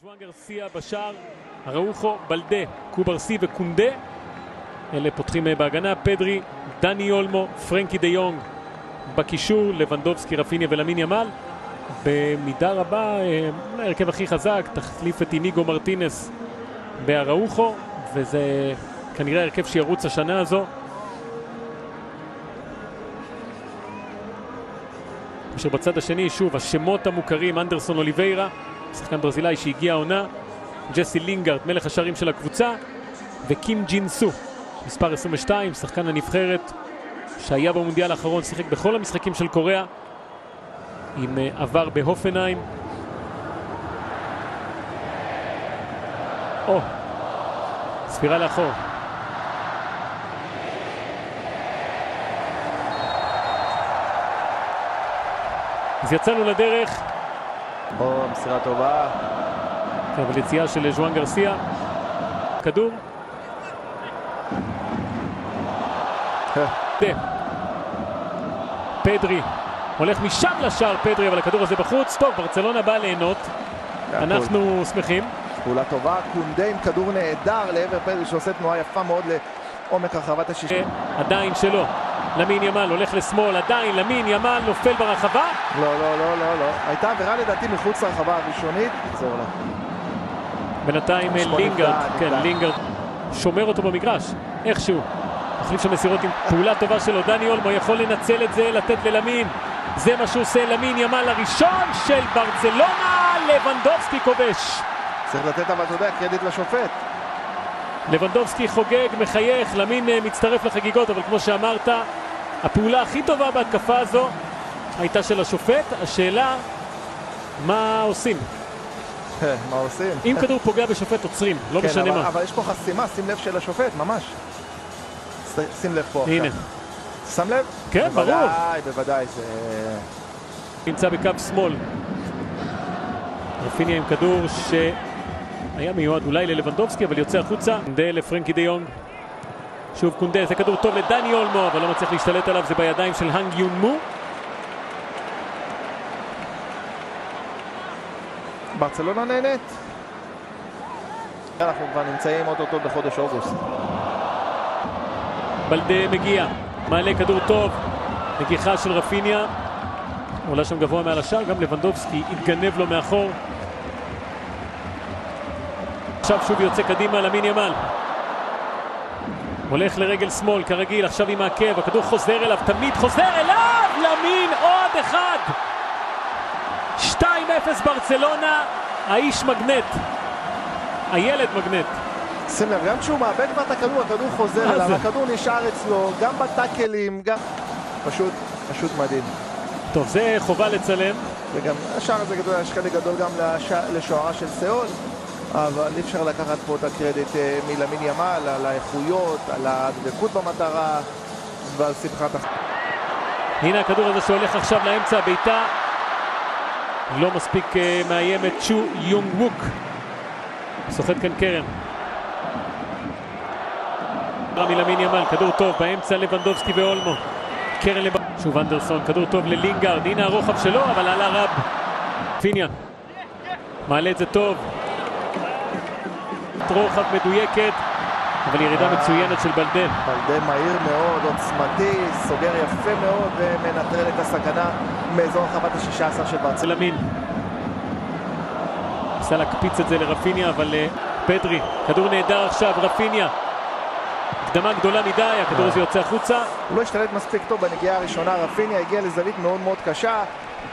ז'ואן גרסיה בשער, אראוחו, בלדה, קוברסי וקונדה. אלה פותחים בהגנה, פדרי, דני אולמו, פרנקי דה יונג בקישור, לבנדובסקי, רפיניה ולמין ימל. במידה רבה, ההרכב הכי חזק, תחליף את איניגו מרטינס באראוחו, וזה כנראה הרכב שירוץ השנה הזו. כאשר בצד השני, שוב, השמות המוכרים, אנדרסון אוליביירה, שחקן ברזילאי שהגיע העונה, ג'סי לינגארד, מלך השערים של הקבוצה, וקים ג'ין סו, מספר 22, שחקן הנבחרת, שהיה במונדיאל האחרון, שיחק בכל המשחקים של קוריאה, עם עבר בהופנהיים. ספירה לאחור. אז יצאנו לדרך. מסירה טובה. אבל יציאה של ז'ואן גרסיה. כדור. פדרי. הולך משם לשער פדרי, אבל הכדור הזה בחוץ. טוב, ברצלונה באה ליהנות. אנחנו שמחים. פעולה טובה, קונדה עם כדור נהדר לעבר פדרי שעושה תנועה יפה מאוד לעומק הרחבת השישים. עדיין שלו. למין ימל הולך לשמאל, עדיין למין ימל נופל ברחבה. לא. הייתה עבירה לדעתי מחוץ לרחבה הראשונית. נחזור לה. בינתיים לינגארד, לינגארד שומר אותו במגרש, איכשהו. מחליף שם מסירות עם פעולה טובה שלו, דני אולמו יכול לנצל את זה, לתת ללמין. זה מה שהוא עושה, למין ימל הראשון של ברצלונה, לבנדובסקי כובש. צריך לתת אבל, אתה יודע, קרדיט לשופט. לבנדובסקי חוגג, מחייך, למין מצטרף לחגיגות, אבל כמו שאמרת, הפעולה הכי טובה בהתקפה הזו הייתה של השופט. השאלה, מה עושים? מה עושים? אם כדור פוגע בשופט עוצרים, לא משנה מה. אבל יש פה חסימה, שים לב של השופט, ממש. שים לב פה. הנה. שם לב? כן, ברור. בוודאי. נמצא בקו שמאל. רפיניה עם כדור שהיה מיועד אולי ללבנדובסקי, אבל יוצא החוצה. קונדה לפרנקי דה יונג. שוב קונדה, זה כדור טוב לדני אולמו, אבל לא מצליח להשתלט עליו, זה בידיים של האנג יון מו. ברצלונה נהנית. אנחנו כבר נמצאים אותו בחודש אוגוסט. בלדה מגיע, מעלה כדור טוב, נגיחה של רפיניה, עולה שם גבוה מעל השער, גם לבנדובסקי התגנב לו מאחור. עכשיו שוב יוצא קדימה למין ימל. הולך לרגל שמאל כרגיל, עכשיו עם העקב, הכדור חוזר אליו, תמיד חוזר אליו, למין עוד אחד. 2-0 ברצלונה, האיש מגנט, הילד מגנט. שים לב, גם כשהוא מאבד כבר את הכדור, הכדור חוזר אליו, הכדור נשאר אצלו, גם בטאקלים, גם... פשוט מדהים. טוב, זה חובה לצלם. וגם השער הזה גדול, יש חלק גדול גם לשוערה של סאול, אבל אי אפשר לקחת פה את הקרדיט מלמין ימל, על האיכויות, על הדבקות במטרה, ועל שמחת הנה הכדור הזה שהולך עכשיו לאמצע, ביתה לא מספיק מאיימת, צ'ו יונג ווק. סוחט כאן קרן. מלמין ימל, כדור טוב, באמצע לבנדובסקי ואולמו. קרן שוב אנדרסון, כדור טוב ללינגארד, הנה הרוחב שלו, אבל עלה רב. פיניה, מעלה את זה טוב. רוחב מדויקת, אבל ירידה מצוינת של בלדה. בלדה מהיר מאוד, עוצמתי, סוגר יפה מאוד ומנטרל את הסכנה מאזור רחבת ה-16 של ברצלונה. למין. ניסה להקפיץ את זה לרפיניה, אבל פדרי, כדור נהדר עכשיו, רפיניה. הקדמה גדולה מדי, הכדור הזה יוצא החוצה. הוא לא השתלט מספיק טוב בנגיעה הראשונה, רפיניה הגיע לזווית מאוד מאוד קשה,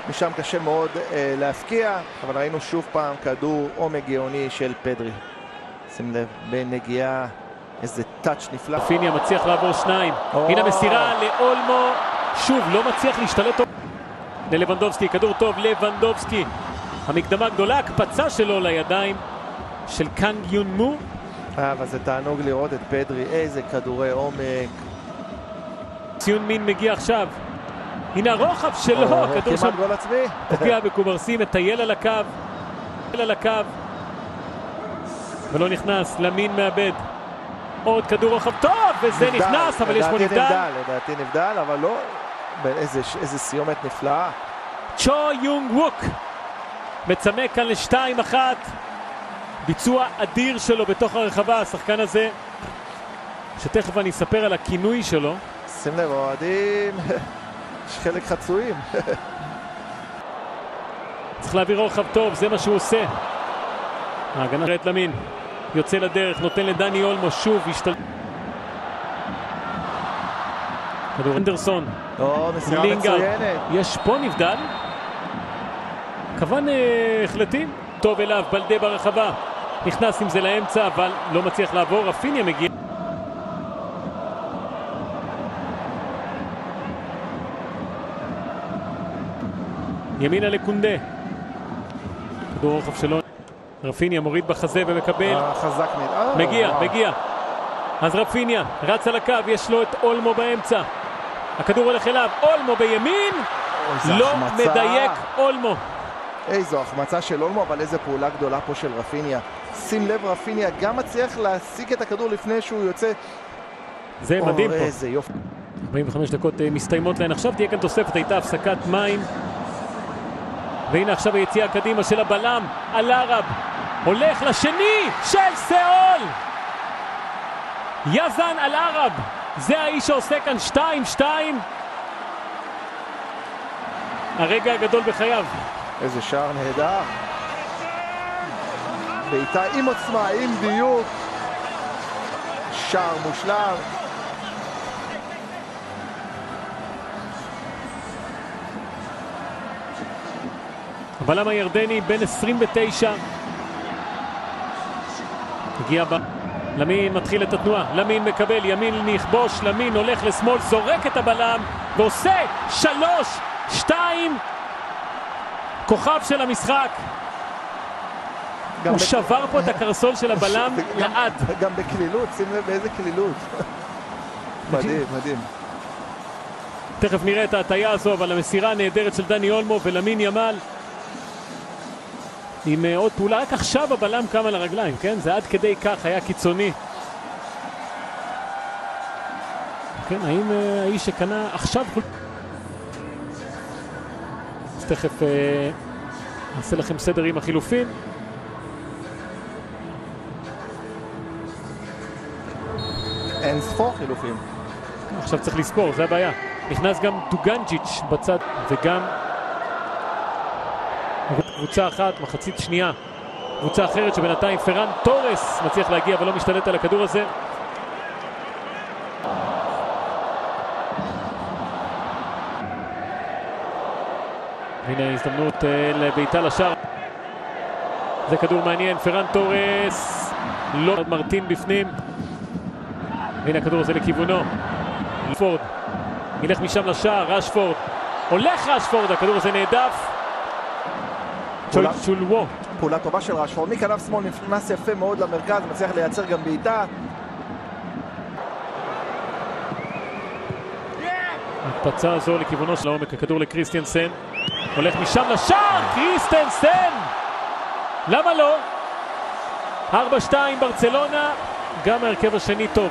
משם קשה מאוד להפקיע, אבל ראינו שוב פעם כדור עומק גאוני של פדרי. שים לב, בנגיעה, איזה טאץ' נפלא. רפיניה מצליח לעבור שניים, הנה מסירה לאולמו, שוב לא מצליח להשתלט טוב. ללבנדובסקי, כדור טוב, לבנדובסקי. המקדמה גדולה, הקפצה שלו לידיים של קאנג יון מו. אבל זה תענוג לראות את פדרי, איזה כדורי עומק. ציון מין מגיע עכשיו, הנה הרוחב שלו, כדור שם גול עצמי. פוגע בקוברסי, מטייל על הקו, ולא נכנס, למין מאבד. עוד כדור רוחב טוב, וזה נכנס, אבל יש פה נבדל. לדעתי נבדל, אבל לא, איזה סיומת נפלאה. צ'ו יונג ווק מצמק כאן ל2-1. ביצוע אדיר שלו בתוך הרחבה, השחקן הזה, שתכף אני אספר על הכינוי שלו. שים לב, אוהדים, יש חלק חצויים. צריך להעביר רוחב טוב, זה מה שהוא עושה. ההגנה ראת למין, יוצא לדרך, נותן לדני אולמו, שוב השתל... כדור אנדרסון, מסירה מצוינת. יש פה נבדל. כוון החלטים. טוב אליו, בלדה ברחבה. נכנס עם זה לאמצע, אבל לא מצליח לעבור. רפיניה מגיע. ימינה לקונדה. כדור רוחב שלו. רפיניה מוריד בחזה ומקבל. חזק מדי. מגיע. אז רפיניה רץ על הקו, יש לו את אולמו באמצע. הכדור הולך אליו, אולמו בימין. לא מדייק אולמו. איזו החמצה של אולמו, אבל איזו פעולה גדולה פה של רפיניה. שים לב, רפיניה גם מצליח להשיג את הכדור לפני שהוא יוצא. זה מדהים פה. איזה יופי. 45 דקות מסתיימות להן עכשיו, תהיה כאן תוספת, הייתה הפסקת מים. והנה עכשיו היציאה קדימה של הבלם, אל-ערב. הולך לשני של סאול. יזן אל-ערב. זה האיש שעושה כאן 2-2. הרגע הגדול בחייו. איזה שער נהדר. בעיטה עם עוצמה, עם דיוק. שער מושלם. הבלם הירדני בן 29. הגיע למין, מתחיל את התנועה. למין מקבל, ימין נכבוש, למין הולך לשמאל, זורק את הבלם ועושה 3-2. כוכב של המשחק. הוא שבר פה את הקרסול של הבלם לעד. גם בקלילות, שים לב באיזה קלילות. מדהים. תכף נראה את ההטיה הזו, אבל המסירה הנהדרת של דני אולמו ולמין ימל. עם עוד פעולה, רק עכשיו הבלם קם על הרגליים, כן? זה עד כדי כך היה קיצוני. כן, האם האיש שקנה עכשיו... אז תכף נעשה לכם סדר עם החילופים. אין ספור חילופים. עכשיו צריך לספור, זה הבעיה. נכנס גם דוגנג'יץ' בצד, וגם קבוצה אחת, מחצית שנייה. קבוצה אחרת שבינתיים פרן טורס מצליח להגיע ולא משתלט על הכדור הזה. הנה הזדמנות לביתה לשער. זה כדור מעניין, פרן טורס. לא מרטין בפנים. והנה הכדור הזה לכיוונו. רשפורד. ילך משם לשער, רשפורד. הולך רשפורד, הכדור הזה נעדף. צ'ולוו. פעולה טובה של רשפורד. מכנף שמאל נכנס יפה מאוד למרכז, מצליח לייצר גם בעיטה. הקפצה הזו לכיוונו של העומק, הכדור לקריסטיאנסן. הולך משם לשער, קריסטיאנסן! למה לא? 4-2 ברצלונה, גם ההרכב השני טוב.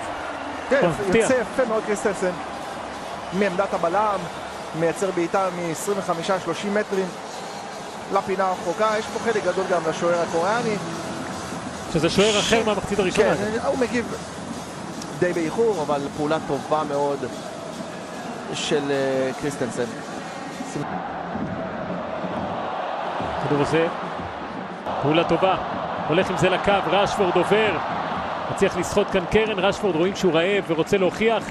כן, יוצא יפה מאוד קריסטיאנסן. מעמדת הבלם, מייצר בעיטה מ-25-30 מטרים לפינה הרחוקה. יש פה חלק גדול גם לשוער הקוריאני. שזה שוער אחר מהמחצית הראשונה. כן, הוא מגיב די באיחור, אבל פעולה טובה מאוד של קריסטיאנסן. כדור הזה, פעולה טובה, הולך עם זה לקו, רשפורד עובר, מצליח לסחוט כאן קרן, רשפורד רואים שהוא רעב ורוצה להוכיח,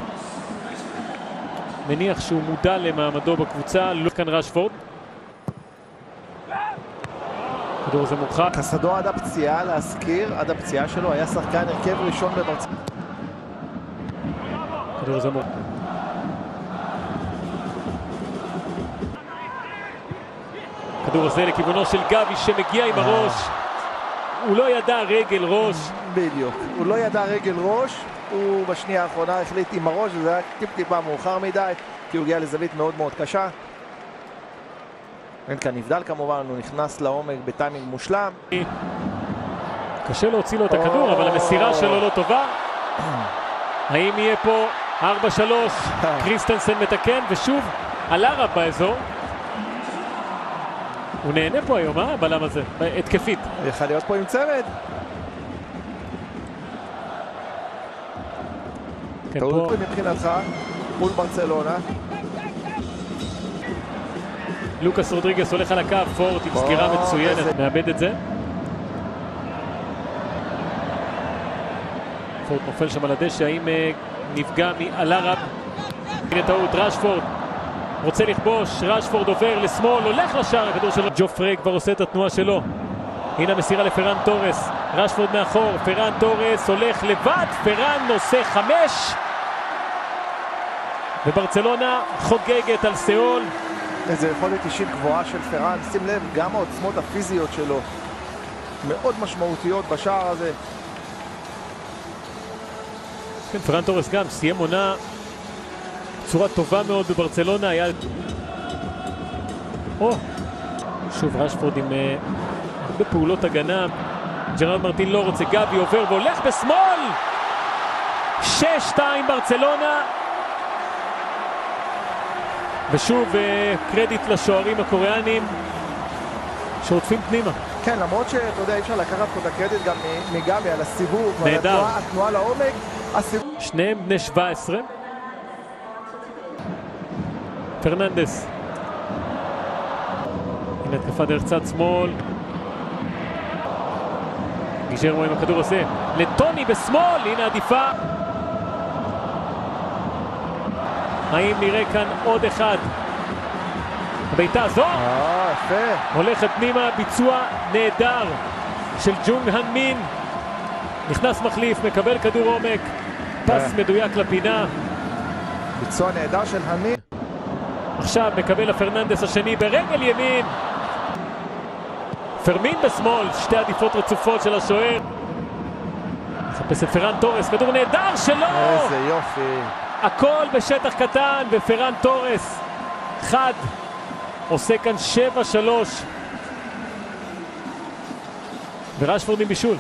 מניח שהוא מודע למעמדו בקבוצה, לא כאן רשפורד. כדור הזה מורחק. קסדו עד הפציעה, להזכיר, עד הפציעה שלו היה שחקן הרכב ראשון בברצלונה. כדור הזה מורחק. כדור הזה לכיוונו של גבי שמגיע עם הראש. הוא לא ידע רגל ראש. בדיוק. הוא לא ידע רגל ראש. הוא בשנייה האחרונה החליט עם הראש, וזה היה טיפה מאוחר מדי, כי הוא הגיע לזווית מאוד מאוד קשה. אין כאן נבדל כמובן, הוא נכנס לעומק בטיימינג מושלם. קשה להוציא לו את הכדור, אבל המסירה שלו לא טובה. האם יהיה פה 4-3? קריסטנסן מתקן, ושוב אל-ערב באזור. הוא נהנה פה היום, הבלם הזה, התקפית. יכול להיות פה עם צמד. כן, טעות פה... מבחינתך, מול ברצלונה. לוקאס רודריגס הולך על הקו, פורט עם סגירה מצוינת, מאבד את זה. פורט נופל שם על הדשא, האם נפגע מאלארב. הנה טעות, רשפורד רוצה לכבוש, רשפורד עובר לשמאל, הולך לשער, הכדור שלו. ג'ופרי כבר עושה את התנועה שלו. הנה המסירה לפרן טורס, רשפורד מאחור, פרן טורס הולך לבד, פרן עושה 5. וברצלונה חוגגת על סאול. איזו יכולת אישית גבוהה של פרן, שים לב, גם העוצמות הפיזיות שלו מאוד משמעותיות בשער הזה. כן, פרן טורס גם סיים עונה בצורה טובה מאוד בברצלונה, היה... שוב רשפורד עם הרבה פעולות הגנה. ג'רארד מרטין לא רוצה, גבי עובר והולך בשמאל. 6-2 ברצלונה. ושוב קרדיט לשוערים הקוריאנים שעוטפים פנימה. כן, למרות שאתה יודע, אי אפשר לקחת פה את הקרדיט גם מגבי על הסיבוב, נהדר. התנועה לעומק. שניהם בני 17. פרננדס. הנה התקפה דרך צד שמאל. גיז'רמו עם הכדור עושה לטוני בשמאל, הנה עדיפה. האם נראה כאן עוד אחד? הביתה הזו יפה. הולכת פנימה, ביצוע נהדר של ג'ונג האן מין. נכנס מחליף, מקבל כדור עומק, פס מדויק לפינה. ביצוע נהדר של האן. עכשיו מקבל הפרננדס השני ברגל ימין. פרמין בשמאל, שתי עדיפות רצופות של השוער. מחפש את פרן טורס, כדור נהדר שלו! איזה יופי. הכל בשטח קטן, ופרן טורס חד עושה כאן 7-3. ורשפורד עם בישול.